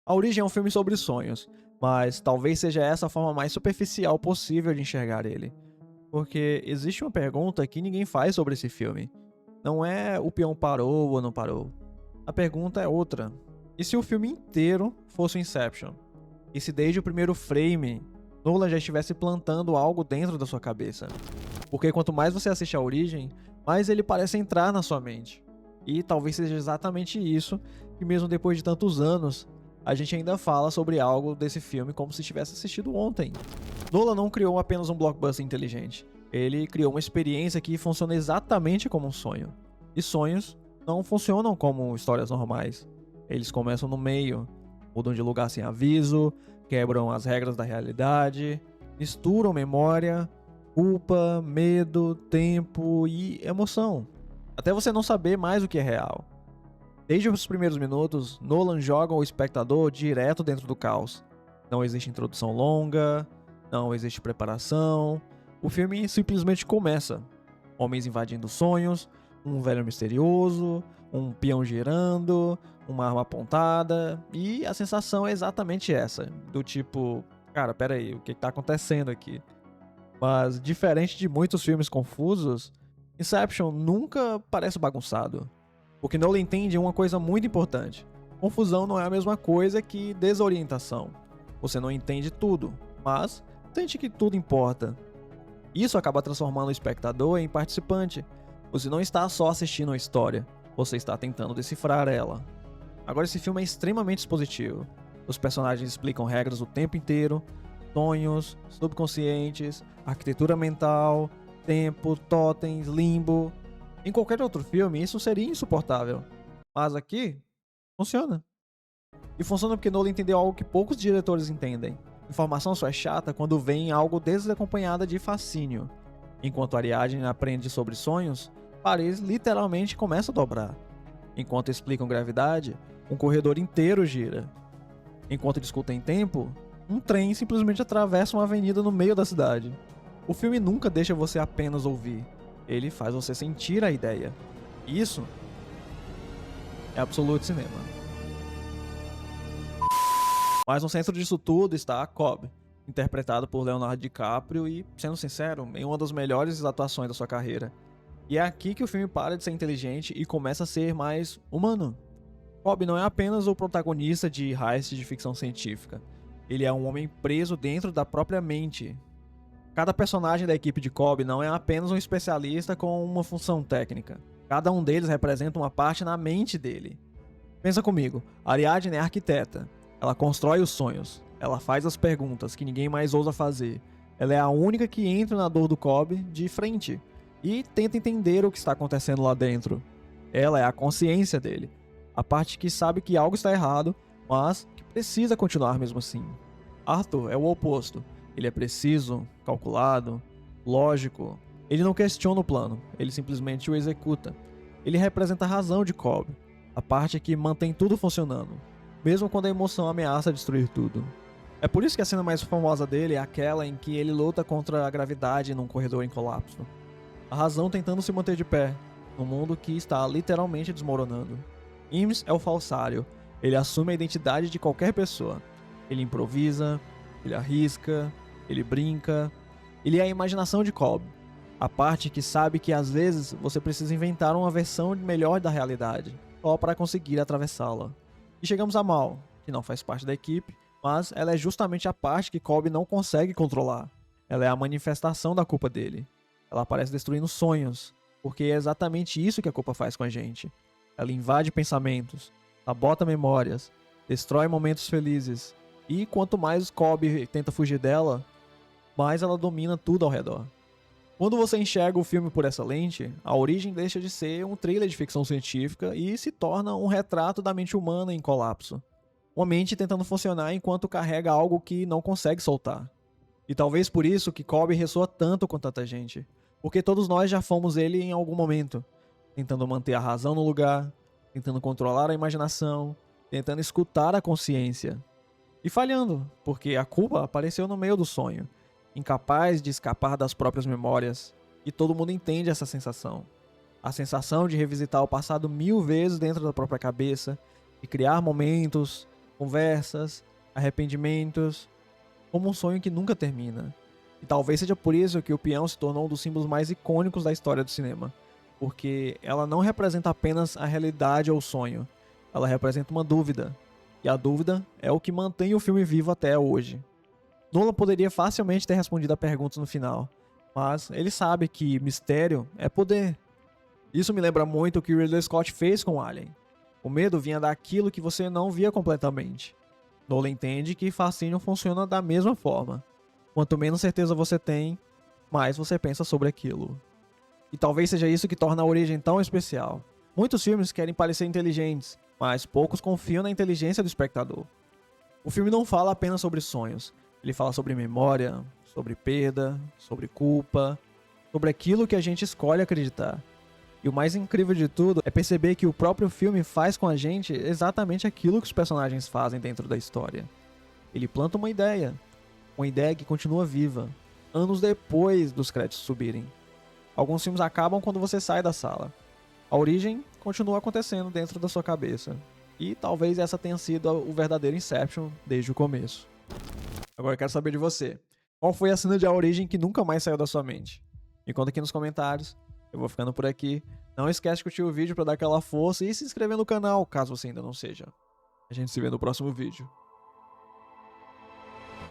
A Origem é um filme sobre sonhos, mas talvez seja essa a forma mais superficial possível de enxergar ele. Porque existe uma pergunta que ninguém faz sobre esse filme. Não é o peão parou ou não parou. A pergunta é outra. E se o filme inteiro fosse o Inception? E se desde o primeiro frame, Nolan já estivesse plantando algo dentro da sua cabeça? Porque quanto mais você assiste a Origem, mais ele parece entrar na sua mente. E talvez seja exatamente isso que mesmo depois de tantos anos, a gente ainda fala sobre algo desse filme como se tivesse assistido ontem. Nolan não criou apenas um blockbuster inteligente. Ele criou uma experiência que funciona exatamente como um sonho. E sonhos não funcionam como histórias normais. Eles começam no meio, mudam de lugar sem aviso, quebram as regras da realidade, misturam memória, culpa, medo, tempo e emoção. Até você não saber mais o que é real. Desde os primeiros minutos, Nolan joga o espectador direto dentro do caos. Não existe introdução longa, não existe preparação. O filme simplesmente começa. Homens invadindo sonhos, um velho misterioso, um peão girando, uma arma apontada, e a sensação é exatamente essa, do tipo, cara, pera aí, o que tá acontecendo aqui? Mas, diferente de muitos filmes confusos, Inception nunca parece bagunçado. Porque Nolan entende uma coisa muito importante. Confusão não é a mesma coisa que desorientação. Você não entende tudo, mas sente que tudo importa. Isso acaba transformando o espectador em participante. Você não está só assistindo a história, você está tentando decifrar ela. Agora, esse filme é extremamente expositivo. Os personagens explicam regras o tempo inteiro, sonhos, subconscientes, arquitetura mental, tempo, totens, limbo. Em qualquer outro filme, isso seria insuportável. Mas aqui, funciona. E funciona porque Nolan entendeu algo que poucos diretores entendem. Informação só é chata quando vem algo desacompanhada de fascínio. Enquanto Ariadne aprende sobre sonhos, Paris literalmente começa a dobrar. Enquanto explicam gravidade, um corredor inteiro gira. Enquanto discutem tempo, um trem simplesmente atravessa uma avenida no meio da cidade. O filme nunca deixa você apenas ouvir, ele faz você sentir a ideia. Isso é absoluto cinema. Mas no centro disso tudo está a Cobb, interpretado por Leonardo DiCaprio e, sendo sincero, em uma das melhores atuações da sua carreira. E é aqui que o filme para de ser inteligente e começa a ser mais humano. Cobb não é apenas o protagonista de heist de ficção científica. Ele é um homem preso dentro da própria mente. Cada personagem da equipe de Cobb não é apenas um especialista com uma função técnica. Cada um deles representa uma parte na mente dele. Pensa comigo, Ariadne é arquiteta. Ela constrói os sonhos. Ela faz as perguntas que ninguém mais ousa fazer. Ela é a única que entra na dor do Cobb de frente e tenta entender o que está acontecendo lá dentro. Ela é a consciência dele. A parte que sabe que algo está errado, mas que precisa continuar mesmo assim. Arthur é o oposto. Ele é preciso, calculado, lógico. Ele não questiona o plano, ele simplesmente o executa. Ele representa a razão de Cobb, a parte que mantém tudo funcionando, mesmo quando a emoção ameaça destruir tudo. É por isso que a cena mais famosa dele é aquela em que ele luta contra a gravidade num corredor em colapso. A razão tentando se manter de pé, num mundo que está literalmente desmoronando. Eames é o falsário. Ele assume a identidade de qualquer pessoa. Ele improvisa, ele arrisca, ele brinca. Ele é a imaginação de Cobb. A parte que sabe que às vezes você precisa inventar uma versão melhor da realidade, só para conseguir atravessá-la. E chegamos a Mal, que não faz parte da equipe, mas ela é justamente a parte que Cobb não consegue controlar. Ela é a manifestação da culpa dele. Ela aparece destruindo sonhos, porque é exatamente isso que a culpa faz com a gente. Ela invade pensamentos, sabota memórias, destrói momentos felizes, e quanto mais Cobb tenta fugir dela, mais ela domina tudo ao redor. Quando você enxerga o filme por essa lente, A Origem deixa de ser um thriller de ficção científica e se torna um retrato da mente humana em colapso. Uma mente tentando funcionar enquanto carrega algo que não consegue soltar. E talvez por isso que Cobb ressoa tanto com tanta gente, porque todos nós já fomos ele em algum momento, tentando manter a razão no lugar, tentando controlar a imaginação, tentando escutar a consciência. E falhando, porque a culpa apareceu no meio do sonho, incapaz de escapar das próprias memórias. E todo mundo entende essa sensação. A sensação de revisitar o passado 1000 vezes dentro da própria cabeça, de criar momentos, conversas, arrependimentos, como um sonho que nunca termina. E talvez seja por isso que o peão se tornou um dos símbolos mais icônicos da história do cinema, porque ela não representa apenas a realidade ou o sonho, ela representa uma dúvida, e a dúvida é o que mantém o filme vivo até hoje. Nolan poderia facilmente ter respondido a pergunta no final, mas ele sabe que mistério é poder. Isso me lembra muito o que Ridley Scott fez com Alien. O medo vinha daquilo que você não via completamente. Nolan entende que fascínio funciona da mesma forma. Quanto menos certeza você tem, mais você pensa sobre aquilo. E talvez seja isso que torna a origem tão especial. Muitos filmes querem parecer inteligentes, mas poucos confiam na inteligência do espectador. O filme não fala apenas sobre sonhos, ele fala sobre memória, sobre perda, sobre culpa, sobre aquilo que a gente escolhe acreditar. E o mais incrível de tudo é perceber que o próprio filme faz com a gente exatamente aquilo que os personagens fazem dentro da história. Ele planta uma ideia que continua viva, anos depois dos créditos subirem. Alguns filmes acabam quando você sai da sala. A origem continua acontecendo dentro da sua cabeça. E talvez essa tenha sido o verdadeiro Inception desde o começo. Agora eu quero saber de você. Qual foi a cena de A Origem que nunca mais saiu da sua mente? Me conta aqui nos comentários. Eu vou ficando por aqui. Não esquece de curtir o vídeo para dar aquela força e se inscrever no canal, caso você ainda não seja. A gente se vê no próximo vídeo.